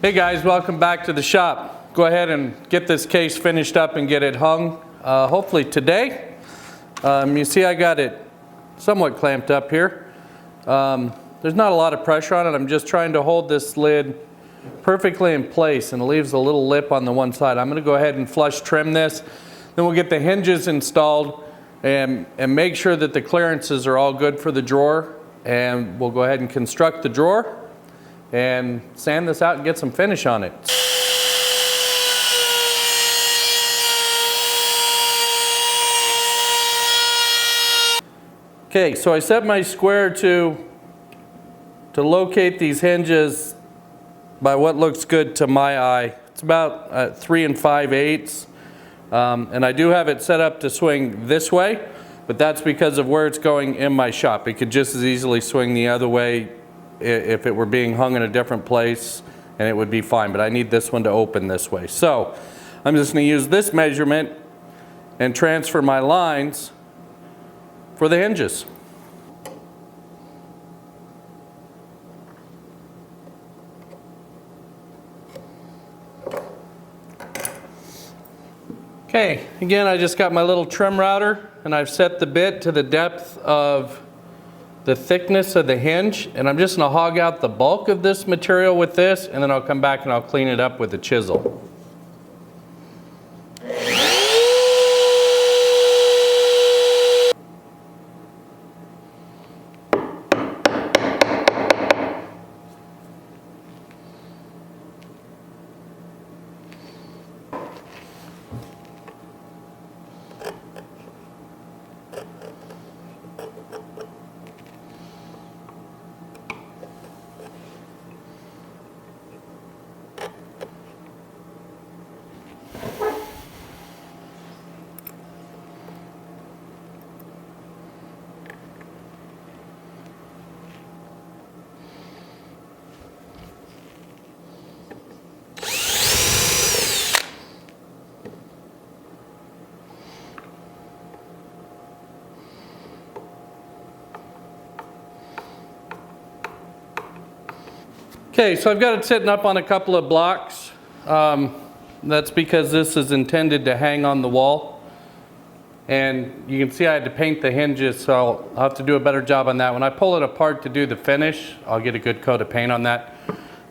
Hey guys, welcome back to the shop. Go ahead and get this case finished up and get it hung, hopefully today. You see I got it somewhat clamped up here. There's not a lot of pressure on it. I'm just trying to hold this lid perfectly in place, and it leaves a little lip on the one side. I'm going to go ahead and flush trim this. Then we'll get the hinges installed and make sure that the clearances are all good for the drawer. And we'll go ahead and construct the drawer and sand this out and get some finish on it. Okay, so I set my square to locate these hinges by what looks good to my eye. It's about 3 5/8, and I do have it set up to swing this way, but that's because of where it's going in my shop. It could just as easily swing the other way if it were being hung in a different place, and it would be fine, but I need this one to open this way. So I'm just going to use this measurement and transfer my lines for the hinges. Okay, again, I just got my little trim router and I've set the bit to the depth of the thickness of the hinge, and I'm just going to hog out the bulk of this material with this, and then I'll come back and I'll clean it up with a chisel. Okay, so I've got it sitting up on a couple of blocks. That's because this is intended to hang on the wall. And you can see I had to paint the hinges, so I'll have to do a better job on that. When I pull it apart to do the finish, I'll get a good coat of paint on that.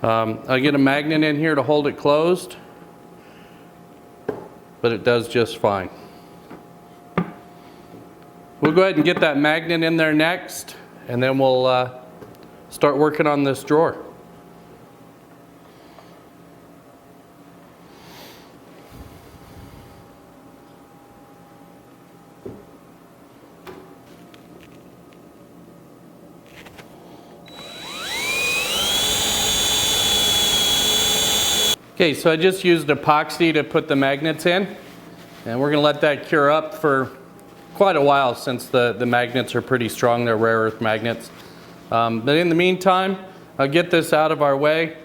I'll get a magnet in here to hold it closed, but it does just fine. We'll go ahead and get that magnet in there next, and then we'll start working on this drawer. Okay, so I just used epoxy to put the magnets in, and we're going to let that cure up for quite a while since the magnets are pretty strong. They're rare earth magnets. But in the meantime, I'll get this out of our way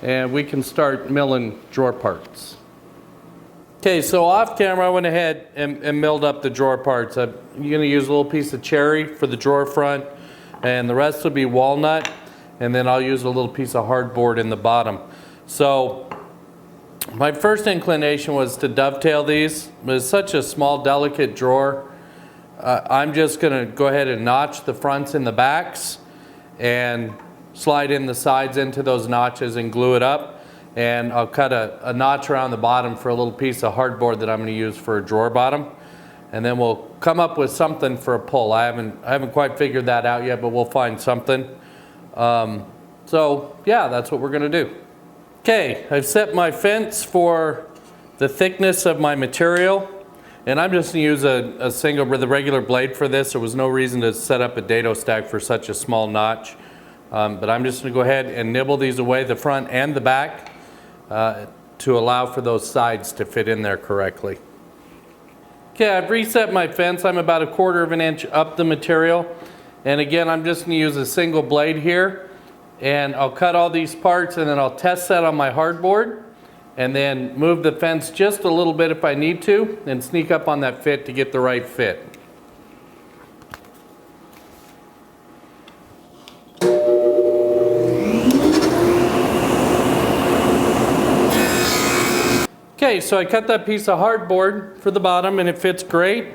and we can start milling drawer parts. Okay, so off camera I went ahead and milled up the drawer parts. I'm going to use a little piece of cherry for the drawer front, and the rest will be walnut, and then I'll use a little piece of hardboard in the bottom. So my first inclination was to dovetail these, but it's such a small, delicate drawer. I'm just going to go ahead and notch the fronts and the backs and slide in the sides into those notches and glue it up. And I'll cut a notch around the bottom for a little piece of hardboard that I'm going to use for a drawer bottom. And then we'll come up with something for a pull. I haven't quite figured that out yet, but we'll find something. So yeah, that's what we're going to do. Okay, I've set my fence for the thickness of my material, and I'm just going to use a single with a regular blade for this. There was no reason to set up a dado stack for such a small notch, but I'm just going to go ahead and nibble these away, the front and the back, to allow for those sides to fit in there correctly. Okay, I've reset my fence. I'm about 1/4 inch up the material, and again I'm just going to use a single blade here. And I'll cut all these parts, and then I'll test that on my hardboard, and then move the fence just a little bit if I need to, and sneak up on that fit to get the right fit. Okay, so I cut that piece of hardboard for the bottom and it fits great.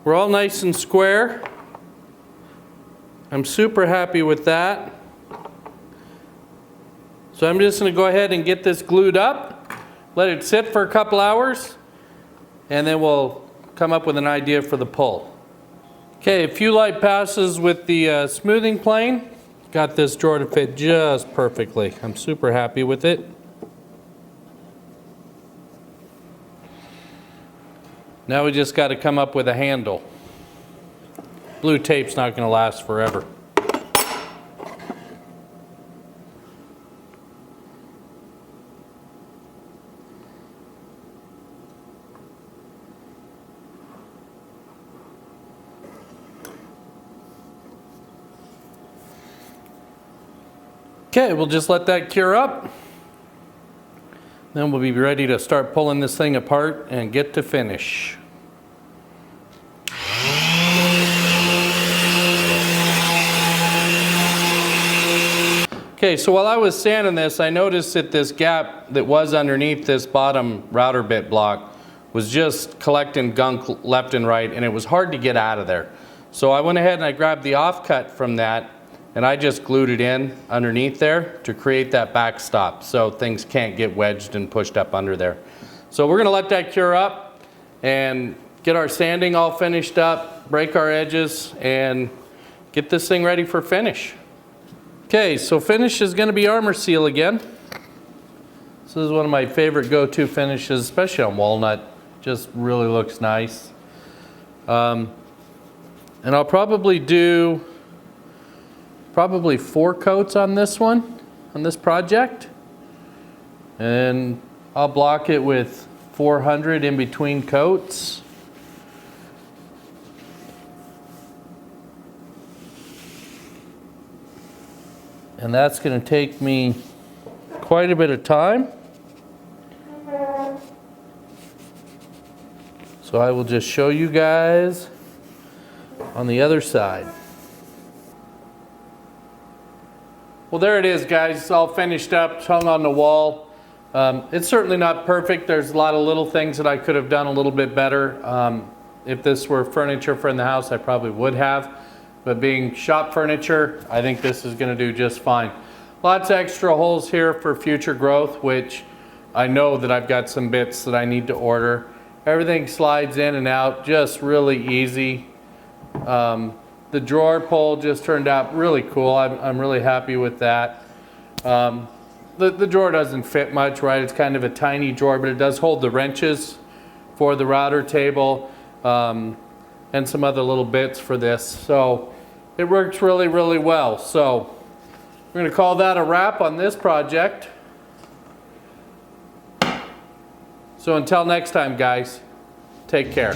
We're all nice and square. I'm super happy with that. So I'm just going to go ahead and get this glued up, let it sit for a couple hours, and then we'll come up with an idea for the pull. Okay, a few light passes with the smoothing plane. Got this drawer to fit just perfectly. I'm super happy with it. Now we just got to come up with a handle. Blue tape's not going to last forever. Okay, we'll just let that cure up. Then we'll be ready to start pulling this thing apart and get to finish. Okay, so while I was sanding this, I noticed that this gap that was underneath this bottom router bit block was just collecting gunk left and right, and it was hard to get out of there. So I went ahead and I grabbed the offcut from that, and I just glued it in underneath there to create that backstop so things can't get wedged and pushed up under there. So we're gonna let that cure up and get our sanding all finished up, break our edges, and get this thing ready for finish. Okay, so finish is gonna be armor seal again. This is one of my favorite go-to finishes, especially on walnut. Just really looks nice. And I'll probably do 4 coats on this one, on this project. And I'll block it with 400 in between coats. And that's going to take me quite a bit of time. So I will just show you guys on the other side. Well, there it is, guys. It's all finished up, hung on the wall. It's certainly not perfect. There's a lot of little things that I could have done a little bit better. If this were furniture for in the house, I probably would have. But being shop furniture, I think this is going to do just fine. Lots of extra holes here for future growth, which I know that I've got some bits that I need to order. Everything slides in and out, just really easy. The drawer pull just turned out really cool. I'm really happy with that. The drawer doesn't fit much, right? It's kind of a tiny drawer, but it does hold the wrenches for the router table and some other little bits for this. So it works really, really well. So we're going to call that a wrap on this project. So until next time, guys, take care.